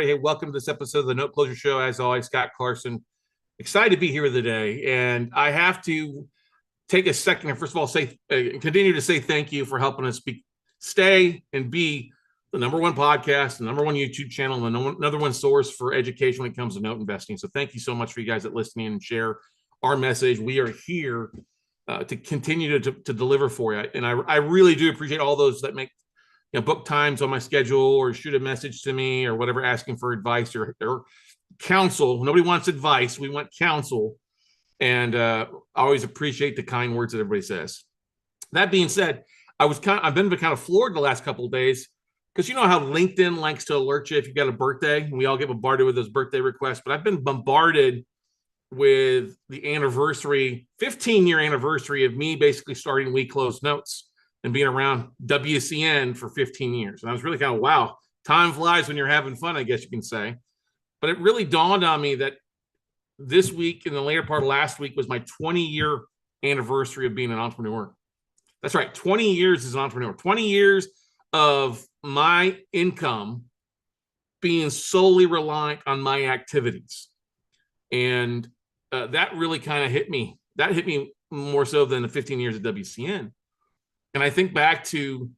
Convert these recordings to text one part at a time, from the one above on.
Hey, welcome to this episode of the Note Closure Show. As always, Scott Clarkson. Excited to be here today. And I have to take a second and first of all continue to say thank you for helping us stay and be the number one podcast, the number one YouTube channel, and the number one source for education when it comes to note investing. So thank you so much for you guys that listening and share our message. We are here to continue to deliver for you. And I really do appreciate all those that make book times on my schedule or shoot a message to me or whatever, asking for advice or counsel. Nobody wants advice. We want counsel. And I always appreciate the kind words that everybody says. That being said, I've been kind of floored the last couple of days because you know how LinkedIn likes to alert you if you've got a birthday, and we all get bombarded with those birthday requests. But I've been bombarded with the 15-year anniversary of me basically starting We Close Notes and being around WCN for 15 years. And I was really kind of, wow, time flies when you're having fun, I guess you can say. But it really dawned on me that this week and the later part of last week was my 20-year anniversary of being an entrepreneur. That's right, 20 years as an entrepreneur, 20 years of my income being solely reliant on my activities. And that really kind of hit me. That hit me more so than the 15 years at WCN. And I think back to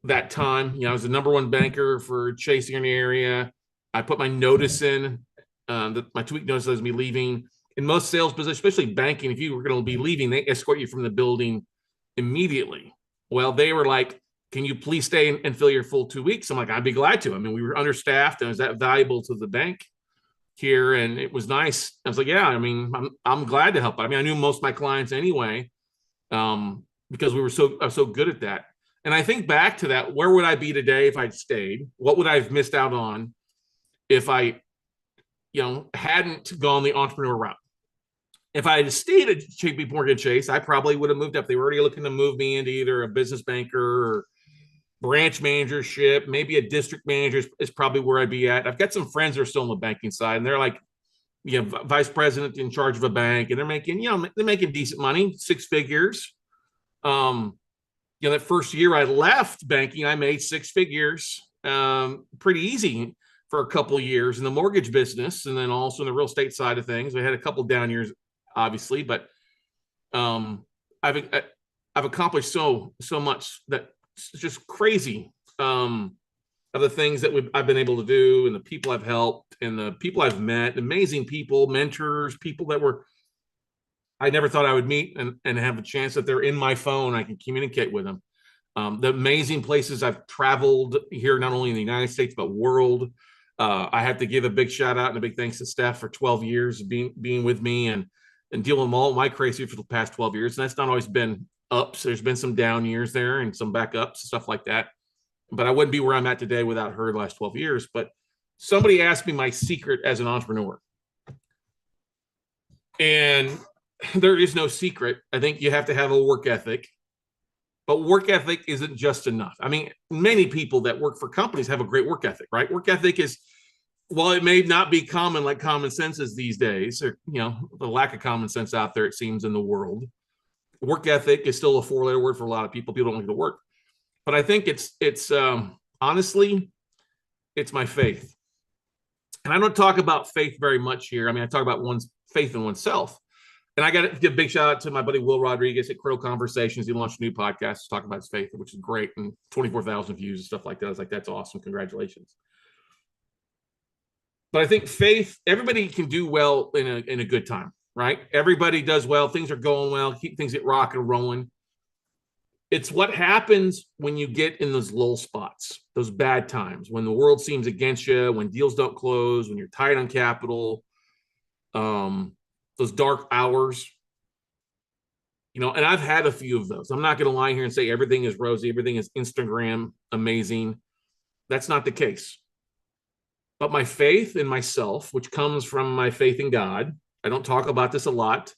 that time, I was the number one banker for Chase in the area. I put my notice in, my 2-week notice that I was me leaving. In most sales positions, especially banking, if you were going to be leaving, they escort you from the building immediately. Well, they were like, can you please stay and fill your full 2 weeks? I'm like, I'd be glad to. I mean, we were understaffed and it was that valuable to the bank here. And it was nice. I was like, yeah, I mean, I'm glad to help. I mean, I knew most of my clients anyway. Because we were so good at that. And I think back to that, where would I be today if I'd stayed? What would I have missed out on if I, hadn't gone the entrepreneur route? If I had stayed at JP Morgan Chase, I probably would have moved up. They were already looking to move me into either a business banker or branch managership, maybe a district manager is probably where I'd be at. I've got some friends that are still on the banking side, and they're like, vice president in charge of a bank, and they're making decent money, 6 figures. That first year I left banking, I made 6 figures, pretty easy for a couple of years in the mortgage business. And then also in the real estate side of things, we had a couple down years, obviously, but, I've accomplished so much that it's just crazy, of the things that I've been able to do and the people I've helped and the people I've met, amazing people, mentors, people that I never thought I would meet and have a chance that they're in my phone. I can communicate with them. The amazing places I've traveled here, not only in the United States, but world. I have to give a big shout out and a big thanks to Steph for 12 years of being with me and dealing with all my crazy for the past 12 years. And that's not always been ups. There's been some down years there and some backups, stuff like that. But I wouldn't be where I'm at today without her the last 12 years. But somebody asked me my secret as an entrepreneur. And there is no secret. I think you have to have a work ethic, but work ethic isn't just enough. I mean, many people that work for companies have a great work ethic, right? Work ethic is, while it may not be common like common sense is these days, or, the lack of common sense out there, it seems, in the world, work ethic is still a 4-letter word for a lot of people. People don't like to work, but I think it's honestly, it's my faith. And I don't talk about faith very much here. I mean, I talk about one's faith in oneself. And I got to give a big shout out to my buddy Will Rodriguez at Critical Conversations. He launched a new podcast to talk about his faith, which is great, and 24,000 views and stuff like that. I was like, that's awesome. Congratulations. But I think faith, everybody can do well in a good time, right? Everybody does well. Things are going well. Keep things at rock and rolling. It's what happens when you get in those lull spots, those bad times, when the world seems against you, when deals don't close, when you're tight on capital, those dark hours, and I've had a few of those. I'm not going to lie here and say everything is rosy, everything is Instagram amazing. That's not the case. But my faith in myself, which comes from my faith in God, I don't talk about this a lot,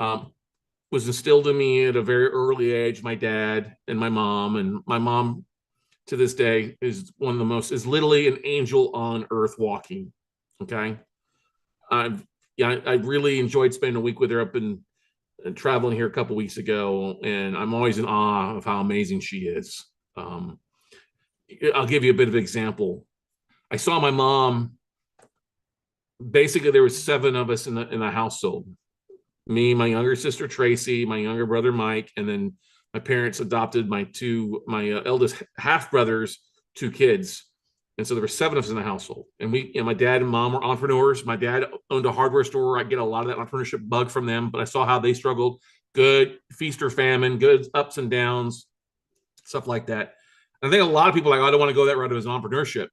was instilled in me at a very early age. My dad and my mom to this day is is literally an angel on earth walking. Okay. I really enjoyed spending a week with her up in traveling here a couple weeks ago, and I'm always in awe of how amazing she is. I'll give you a bit of an example. I saw my mom. Basically, there was 7 of us in the household. Me, my younger sister Tracy, my younger brother Mike, and then my parents adopted my eldest half brothers, 2 kids, and so there were 7 of us in the household. And my dad and mom were entrepreneurs. My dad owned a hardware store. I get a lot of that entrepreneurship bug from them, but I saw how they struggled. Good feast or famine, good ups and downs, stuff like that. And I think a lot of people are like, oh, I don't want to go that route as entrepreneurship,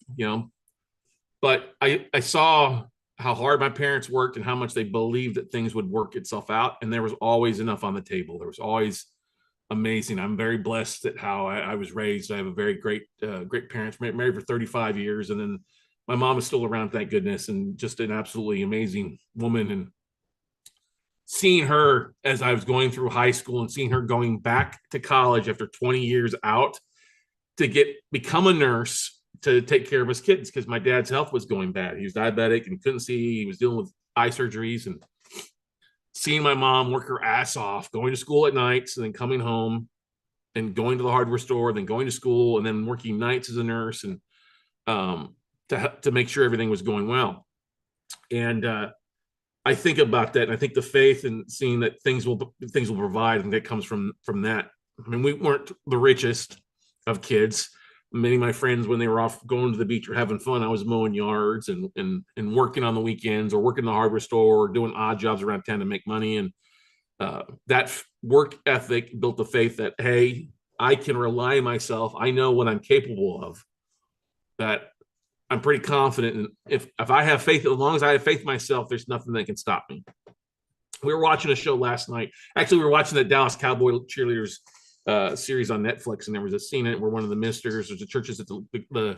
But I saw how hard my parents worked and how much they believed that things would work itself out. And there was always enough on the table. There was always amazing. I'm very blessed at how I was raised. I have a very great parents, married for 35 years. And then my mom is still around, thank goodness, and just an absolutely amazing woman. And seeing her as I was going through high school and seeing her going back to college after 20 years out to become a nurse to take care of his kids, because my dad's health was going bad. He was diabetic and couldn't see. He was dealing with eye surgeries, and seeing my mom work her ass off, going to school at nights and then coming home and going to the hardware store, then going to school, and then working nights as a nurse, and to make sure everything was going well. And I think about that, and I think the faith and seeing that things will provide, and that comes from that. I mean, we weren't the richest of kids. Many of my friends, when they were off going to the beach or having fun, I was mowing yards and working on the weekends, or working in the hardware store, or doing odd jobs around town to make money. And that work ethic built the faith that, hey, I can rely on myself. I know what I'm capable of. That I'm pretty confident. And if I have faith, as long as I have faith in myself, there's nothing that can stop me. We were watching a show last night. Actually, we were watching the Dallas Cowboy cheerleaders series on Netflix, and there was a scene in it where one of the ministers, there's the churches that the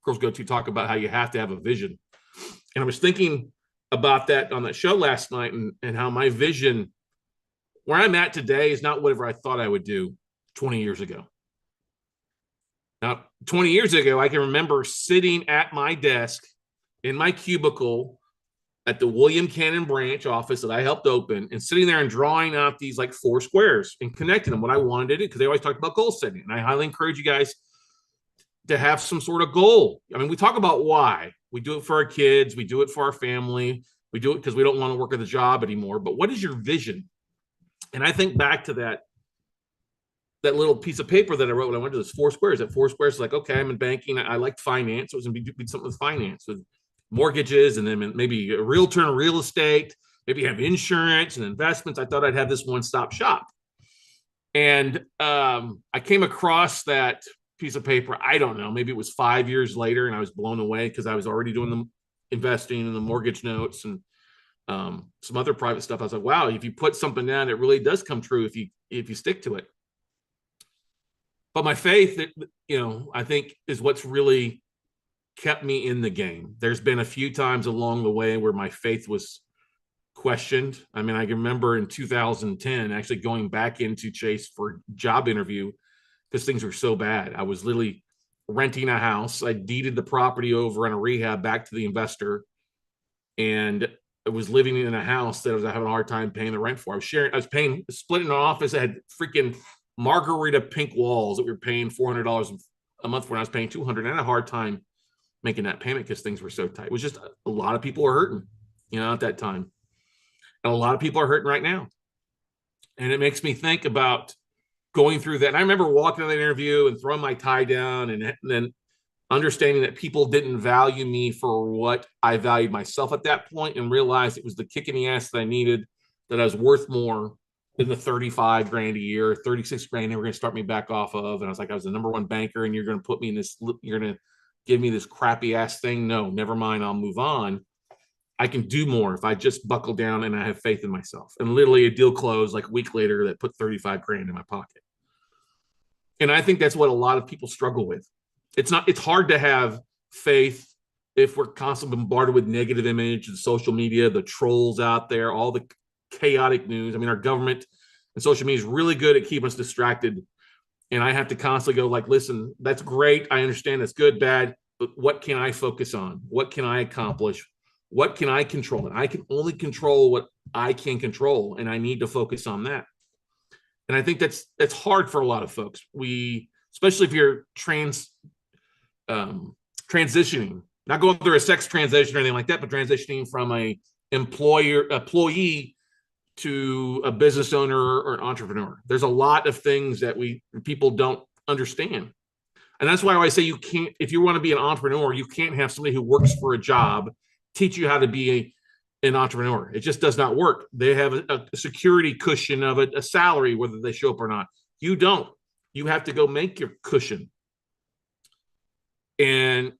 girls go to, talk about how you have to have a vision. And I was thinking about that on that show last night, and how my vision, where I'm at today, is not whatever I thought I would do 20 years ago. Now, 20 years ago, I can remember sitting at my desk in my cubicle at the William Cannon branch office that I helped open, and sitting there and drawing out these like 4 squares and connecting them, what I wanted to do, because they always talked about goal setting. And I highly encourage you guys to have some sort of goal. I mean, we talk about why. We do it for our kids. We do it for our family. We do it because we don't want to work at the job anymore. But what is your vision? And I think back to that little piece of paper that I wrote when I went to those 4 squares. At 4 squares, like, okay, I'm in banking. I liked finance. It was going to be something with finance, with mortgages, and then maybe a realtor and real estate, maybe have insurance and investments. I thought I'd have this one-stop shop. And I came across that piece of paper, I don't know, maybe it was 5 years later, and I was blown away because I was already doing the investing and the mortgage notes and some other private stuff. I was like, wow, if you put something down, it really does come true if you stick to it. But my faith, I think, is what's really kept me in the game. There's been a few times along the way where my faith was questioned. I mean, I can remember in 2010 actually going back into Chase for a job interview because things were so bad. I was literally renting a house. I deeded the property over on a rehab back to the investor, and I was living in a house that I was having a hard time paying the rent for. I was paying, splitting an office that had freaking margarita pink walls that we were paying $400 a month for, and I was paying $200. And I had a hard time making that payment because things were so tight. It was just a lot of people were hurting, at that time. And a lot of people are hurting right now. And it makes me think about going through that. And I remember walking to that interview and throwing my tie down, and then understanding that people didn't value me for what I valued myself at that point, and realized it was the kick in the ass that I needed, that I was worth more than the 35 grand a year, 36 grand they were going to start me back off of. And I was like, I was the number 1 banker, and you're going to put me in this, you're going to give me this crappy ass thing. No, never mind. I'll move on. I can do more if I just buckle down and I have faith in myself. And literally a deal closed like a week later that put 35 grand in my pocket. And I think that's what a lot of people struggle with. It's hard to have faith if we're constantly bombarded with negative image and social media, the trolls out there, all the chaotic news. I mean, our government and social media is really good at keeping us distracted. And I have to constantly go like, listen, that's great. I understand that's good, bad, but what can I focus on? What can I accomplish? What can I control? And I can only control what I can control. And I need to focus on that. And I think that's hard for a lot of folks. Especially if you're transitioning not going through a sex transition or anything like that, but transitioning from a employee to a business owner or an entrepreneur. There's a lot of things that people don't understand. And that's why I always say you can't, if you want to be an entrepreneur, you can't have somebody who works for a job teach you how to be an entrepreneur. It just does not work. They have a security cushion of a salary, whether they show up or not. You don't. You have to go make your cushion. And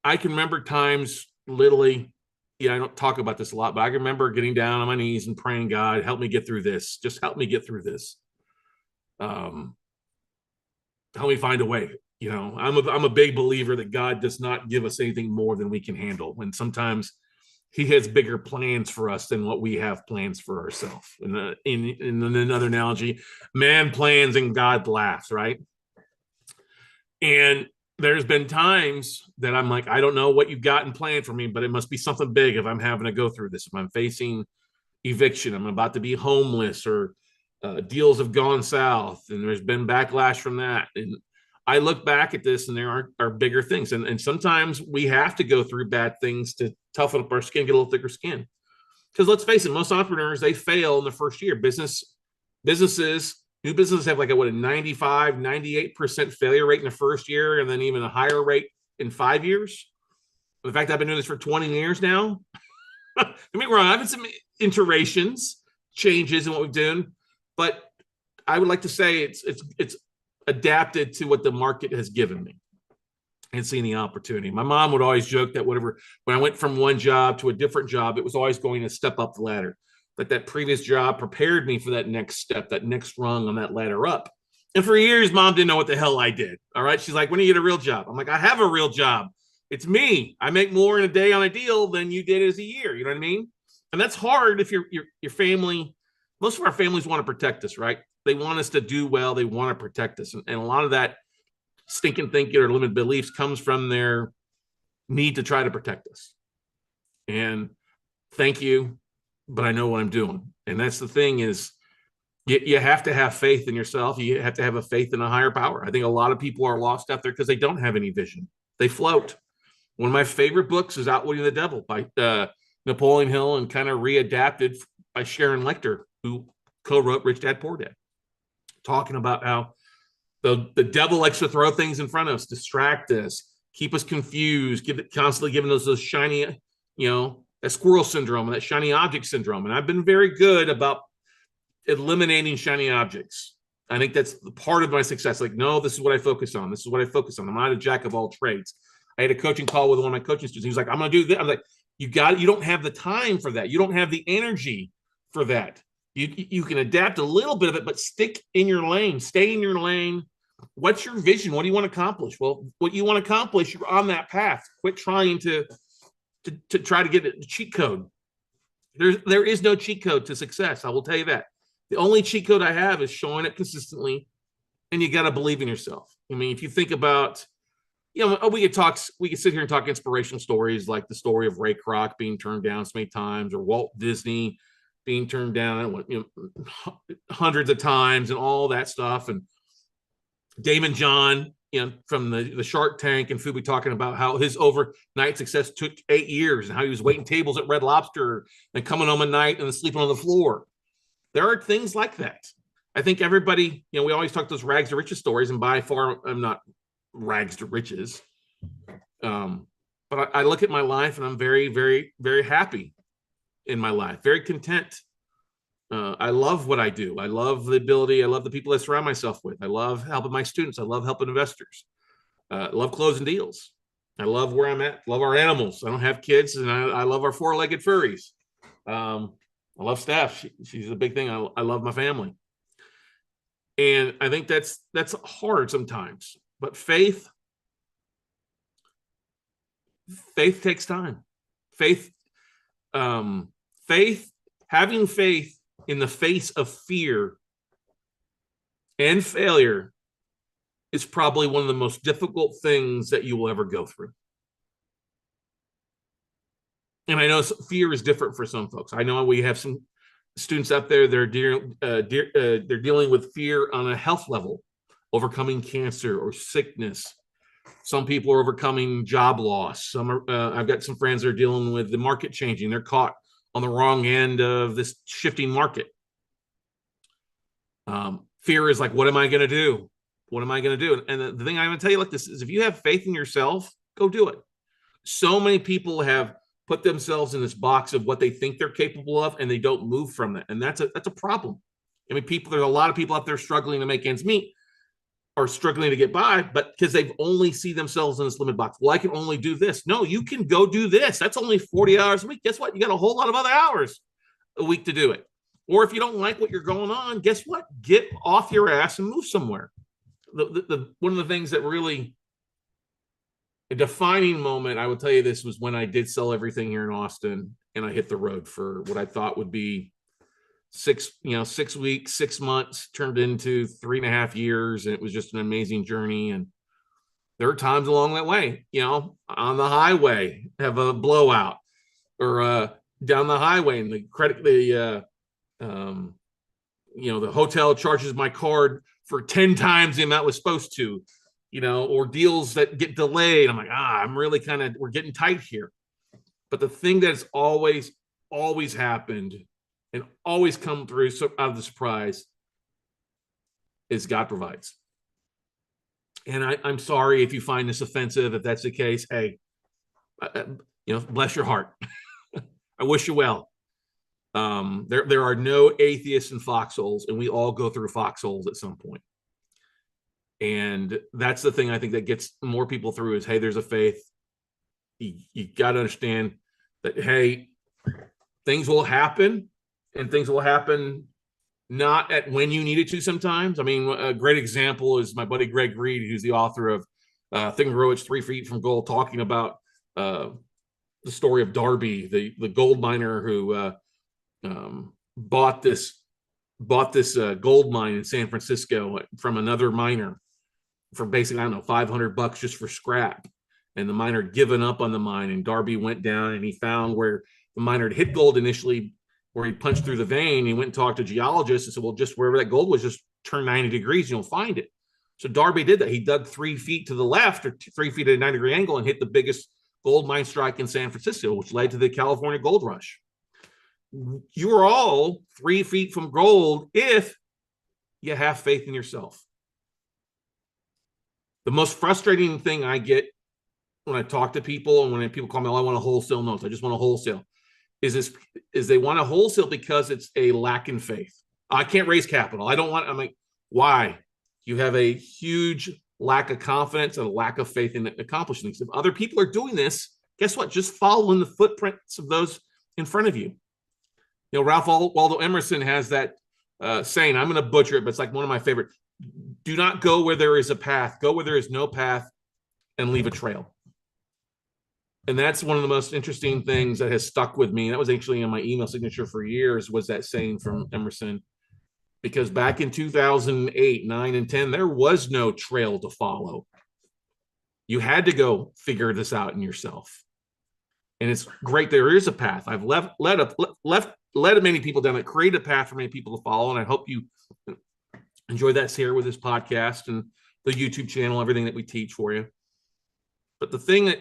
I can remember times literally, yeah, I don't talk about this a lot, but I can remember getting down on my knees and praying, God, help me get through this. Just help me get through this. Help me find a way. You know, I'm a big believer that God does not give us anything more than we can handle. And sometimes he has bigger plans for us than what we have plans for ourselves. And in another analogy, man plans and God laughs, right? And there's been times that I'm like, I don't know what you've got in plan for me, but it must be something big if I'm having to go through this. If I'm facing eviction, I'm about to be homeless, or deals have gone south, and there's been backlash from that. And I look back at this, and there are bigger things. And sometimes we have to go through bad things to toughen up our skin, get a little thicker skin. Because let's face it, most entrepreneurs, they fail in the first year. New businesses have like a 95, 98% failure rate in the first year, and then even a higher rate in 5 years. In fact, I've been doing this for 20 years now. Don't get me wrong, I've had some iterations, changes in what we've done, but I would like to say it's adapted to what the market has given me and seeing the opportunity. My mom would always joke that when I went from one job to a different job, it was always going to step up the ladder. But that previous job prepared me for that next step, that next rung on that ladder up. And for years, mom didn't know what the hell I did. All right. She's like, when do you get a real job? I'm like, I have a real job. It's me. I make more in a day on a deal than you did as a year. You know what I mean? And that's hard if your family, most of our families want to protect us, right? They want us to do well. They want to protect us. And a lot of that stinking thinking or limited beliefs comes from their need to try to protect us. And thank you, but I know what I'm doing. And that's the thing is, you have to have faith in yourself. You have to have a faith in a higher power. I think a lot of people are lost out there because they don't have any vision. They float. One of my favorite books is Outwitting the Devil by Napoleon Hill, and kind of readapted by Sharon Lechter, who co-wrote Rich Dad Poor Dad, talking about how the devil likes to throw things in front of us, distract us, keep us confused, constantly giving us those shiny, that squirrel syndrome and that shiny object syndrome. And I've been very good about eliminating shiny objects. I think that's part of my success. Like, no, this is what I focus on. This is what I focus on. I'm not a jack of all trades. I had a coaching call with one of my coaching students. He was like, I'm going to do this. I'm like, you don't have the time for that. You don't have the energy for that. You can adapt a little bit of it, but stick in your lane, stay in your lane. What's your vision? What do you want to accomplish? Well, what you want to accomplish, you're on that path. Quit trying to try to get a cheat code. There is no cheat code to success. I will tell you that. The only cheat code I have is showing it consistently, and you got to believe in yourself. I mean, if you think about, we could sit here and talk inspirational stories like the story of Ray Kroc being turned down so many times, or Walt Disney being turned down hundreds of times, and all that stuff. And Damon John, from the Shark Tank and Fubi, talking about how his overnight success took 8 years, and how he was waiting tables at Red Lobster and coming home at night and sleeping on the floor. There are things like that. I think everybody, we always talk those rags to riches stories, and by far, I'm not rags to riches. But I look at my life, and I'm very, very, very happy in my life, very content. I love what I do. I love the people I surround myself with. I love helping my students. I love helping investors. I love closing deals. I love where I'm at. Love our animals. I don't have kids, and I love our four-legged furries. I love Steph. She's a big thing. I love my family. And I think that's hard sometimes, but faith takes time. Having faith in the face of fear and failure is probably one of the most difficult things that you will ever go through. And I know fear is different for some folks. I know we have some students out there that they're dealing with fear on a health level, overcoming cancer or sickness, Some people are overcoming job loss. Some are, I've got some friends that are dealing with the market changing. They're caught on the wrong end of this shifting market. Fear is like, what am I going to do? What am I going to do? And the thing I'm going to tell you like this is, if you have faith in yourself, go do it. So many people have put themselves in this box of what they think they're capable of, and they don't move from that. And that's a problem. I mean, there's a lot of people out there struggling to make ends meet, or struggling to get by, but because they've only see themselves in this limited box. Well, I can only do this. No, you can go do this. That's only 40 hours a week. Guess what? You got a whole lot of other hours a week to do it. Or if you don't like what you're going on, guess what? Get off your ass and move somewhere. One of the things that really a defining moment, I will tell you this, was when I did sell everything here in Austin and I hit the road for what I thought would be 6 weeks, 6 months, turned into 3.5 years. And it was just an amazing journey. And there are times along that way, on the highway, have a blowout, or down the highway and the hotel charges my card for 10 times the amount it was supposed to, or deals that get delayed. I'm like, we're getting tight here. But the thing that's always happened and always come through out of the surprise is God provides. And I'm sorry if you find this offensive. If that's the case, hey, bless your heart. I wish you well. There are no atheists in foxholes, and we all go through foxholes at some point. And that's the thing I think that gets more people through is, hey, there's a faith. You got to understand that, hey, things will happen, and things will happen not at when you need it to sometimes. I mean, a great example is my buddy Greg Reed, who's the author of Think and Grow Rich, 3 Feet from Gold, talking about the story of Darby, the gold miner who bought this gold mine in San Francisco from another miner for basically, I don't know, $500 just for scrap. And the miner had given up on the mine, and Darby went down and he found where the miner had hit gold initially, where he punched through the vein. He went and talked to geologists and said, well, just wherever that gold was, just turn 90 degrees and you'll find it. So Darby did that. He dug 3 feet to the left, or 3 feet at a 90-degree angle, and hit the biggest gold mine strike in San Francisco, which led to the California gold rush. You are all 3 feet from gold if you have faith in yourself. The most frustrating thing I get when I talk to people, and when people call me, oh, I want a wholesale notes, I just want a wholesale, is they want a wholesale because it's a lack in faith. I can't raise capital. I'm like, why? You have a huge lack of confidence and a lack of faith in accomplishing things. If other people are doing this, guess what? Just follow in the footprints of those in front of you. Ralph Waldo Emerson has that saying, I'm going to butcher it, but it's like one of my favorite. Do not go where there is a path. Go where there is no path and leave a trail. And that's one of the most interesting things that has stuck with me. That was actually in my email signature for years, was that saying from Emerson. Because back in 2008, 9, and 10, there was no trail to follow. You had to go figure this out in yourself. And it's great there is a path. I've led many people down it, created a path for many people to follow. And I hope you enjoy that here with this podcast and the YouTube channel, everything that we teach for you. But the thing that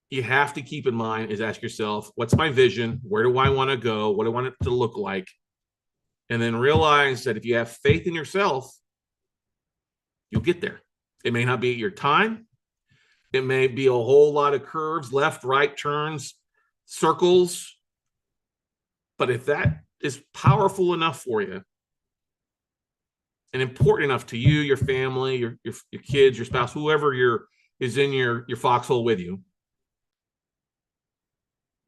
you have to keep in mind is ask yourself, what's my vision? Where do I want to go? What do I want it to look like? And then realize that if you have faith in yourself, you'll get there. It may not be at your time. It may be a whole lot of curves, left, right, turns, circles. But if that is powerful enough for you and important enough to you, your family, your kids, your spouse, whoever is in your foxhole with you,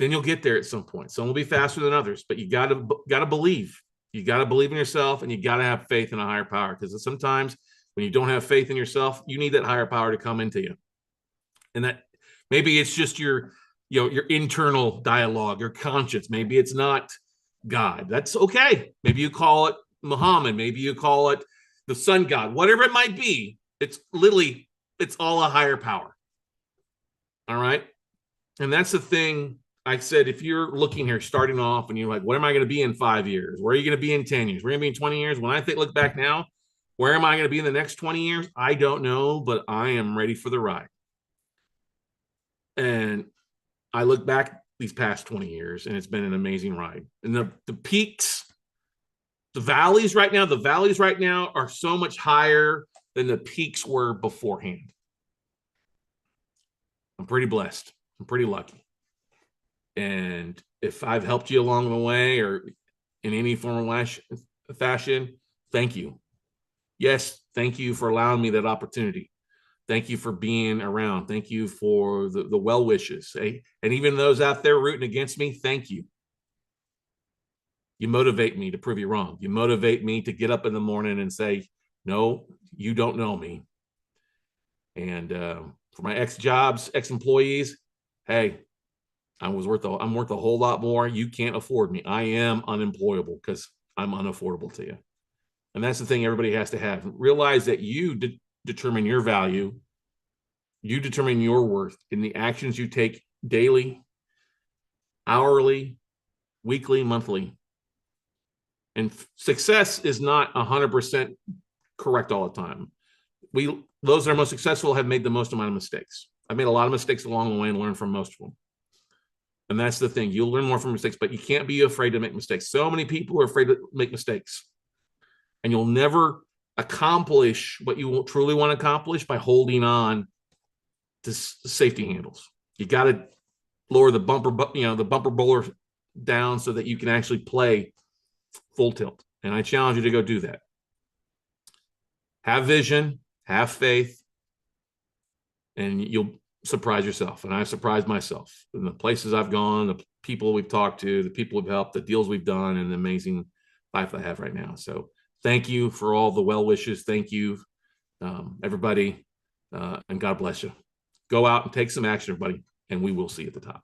then you'll get there at some point. Some will be faster than others, but you gotta believe. You got to believe in yourself, and you got to have faith in a higher power, because sometimes when you don't have faith in yourself, you need that higher power to come into you. And that maybe it's just your internal dialogue, your conscience. Maybe it's not God. That's okay. Maybe you call it Muhammad. Maybe you call it the sun god, whatever it might be. It's all a higher power. All right. And that's the thing. I said, if you're looking here, starting off, and you're like, what am I going to be in 5 years? Where are you going to be in 10 years? Where are you going to be in 20 years? When I look back now, Where am I going to be in the next 20 years? I don't know, but I am ready for the ride. And I look back these past 20 years and it's been an amazing ride. And the peaks, the valleys right now are so much higher than the peaks were beforehand. I'm pretty blessed. I'm pretty lucky. And if I've helped you along the way or in any form of fashion, thank you. Yes, thank you for allowing me that opportunity. Thank you for being around. Thank you for the well wishes. And even those out there rooting against me, thank you. You motivate me to prove you wrong. You motivate me to get up in the morning and say, no, you don't know me. And for my ex-jobs, ex-employees, hey, I'm worth a whole lot more. You can't afford me. I am unemployable because I'm unaffordable to you. And that's the thing everybody has to have. Realize that you determine your value. You determine your worth in the actions you take daily, hourly, weekly, monthly. And success is not 100% correct all the time. Those that are most successful have made the most amount of mistakes. I've made a lot of mistakes along the way and learned from most of them. And that's the thing. You'll learn more from mistakes, but you can't be afraid to make mistakes. So many people are afraid to make mistakes. And you'll never accomplish what you truly want to accomplish by holding on to safety handles. You got to lower the bumper bowler down so that you can actually play full tilt. And I challenge you to go do that. Have vision, have faith, and you'll surprise yourself. And I've surprised myself in the places I've gone, the people we've talked to, the people we've helped, the deals we've done, and the amazing life I have right now. So thank you for all the well wishes. Thank you, everybody, and God bless you. Go out and take some action, everybody, and we will see you at the top.